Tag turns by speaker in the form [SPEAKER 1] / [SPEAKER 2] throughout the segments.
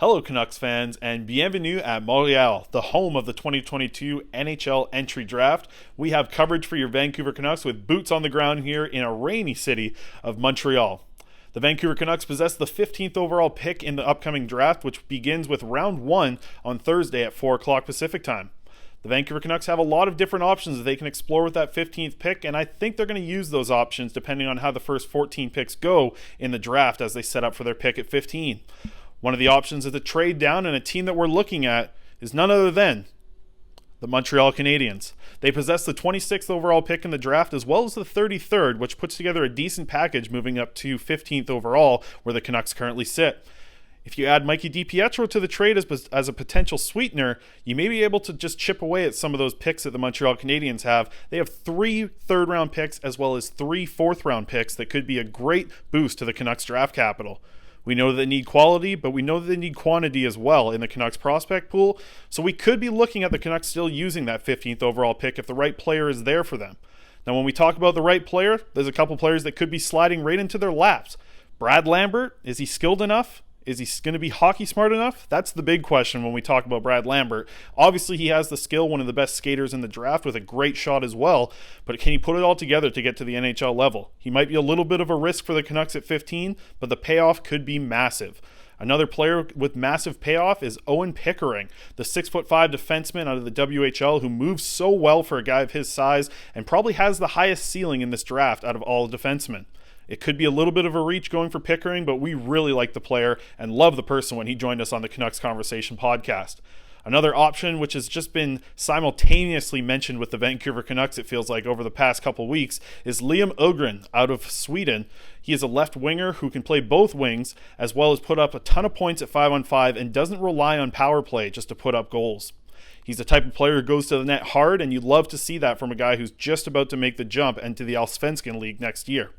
[SPEAKER 1] Hello Canucks fans and bienvenue at Montreal, the home of the 2022 NHL entry draft. We have coverage for your Vancouver Canucks with boots on the ground here in a rainy city of Montreal. The Vancouver Canucks possess the 15th overall pick in the upcoming draft, which begins with round 1 on Thursday at 4 o'clock Pacific time. The Vancouver Canucks have a lot of different options that they can explore with that 15th pick, and I think they're going to use those options depending on how the first 14 picks go in the draft as they set up for their pick at 15. One of the options is a trade down, and a team that we're looking at is none other than the Montreal Canadiens. They possess the 26th overall pick in the draft as well as the 33rd, which puts together a decent package moving up to 15th overall where the Canucks currently sit. If you add Mikey DiPietro to the trade as a potential sweetener, you may be able to just chip away at some of those picks that the Montreal Canadiens have. They have 3 third-round picks as well as 3 fourth-round picks that could be a great boost to the Canucks draft capital. We know that they need quality, but we know that they need quantity as well in the Canucks prospect pool, so we could be looking at the Canucks still using that 15th overall pick if the right player is there for them. Now, when we talk about the right player, there's a couple players that could be sliding right into their laps. Brad Lambert, is he skilled enough? Is he going to be hockey smart enough? That's the big question when we talk about Brad Lambert. Obviously, he has the skill, one of the best skaters in the draft with a great shot as well, but can he put it all together to get to the NHL level? He might be a little bit of a risk for the Canucks at 15, but the payoff could be massive. Another player with massive payoff is Owen Pickering, the 6'5" defenseman out of the WHL who moves so well for a guy of his size and probably has the highest ceiling in this draft out of all defensemen. It could be a little bit of a reach going for Pickering, but we really like the player and love the person when he joined us on the Canucks Conversation podcast. Another option, which has just been simultaneously mentioned with the Vancouver Canucks, it feels like, over the past couple weeks, is Liam Öhgren out of Sweden. He is a left winger who can play both wings, as well as put up a ton of points at 5-on-5 and doesn't rely on power play just to put up goals. He's the type of player who goes to the net hard, and you'd love to see that from a guy who's just about to make the jump into the Allsvenskan League next year.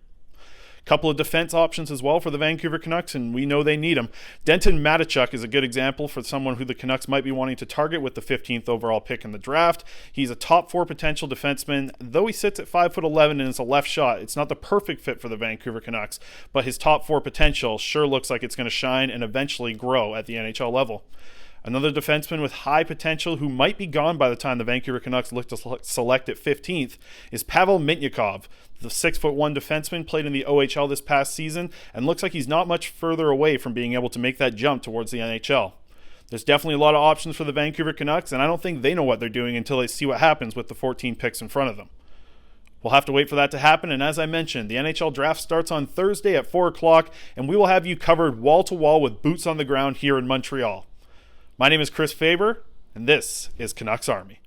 [SPEAKER 1] Couple of defense options as well for the Vancouver Canucks, and we know they need them. Denton Mateychuk is a good example for someone who the Canucks might be wanting to target with the 15th overall pick in the draft. He's a top 4 potential defenseman. Though he sits at 5'11" and is a left shot, it's not the perfect fit for the Vancouver Canucks, but his top 4 potential sure looks like it's going to shine and eventually grow at the NHL level. Another defenseman with high potential who might be gone by the time the Vancouver Canucks look to select at 15th is Pavel Minyakov. The 6'1" defenseman played in the OHL this past season and looks like he's not much further away from being able to make that jump towards the NHL. There's definitely a lot of options for the Vancouver Canucks, and I don't think they know what they're doing until they see what happens with the 14 picks in front of them. We'll have to wait for that to happen, and as I mentioned, the NHL draft starts on Thursday at 4 o'clock, and we will have you covered wall-to-wall with boots on the ground here in Montreal. My name is Chris Faber, and this is Canucks Army.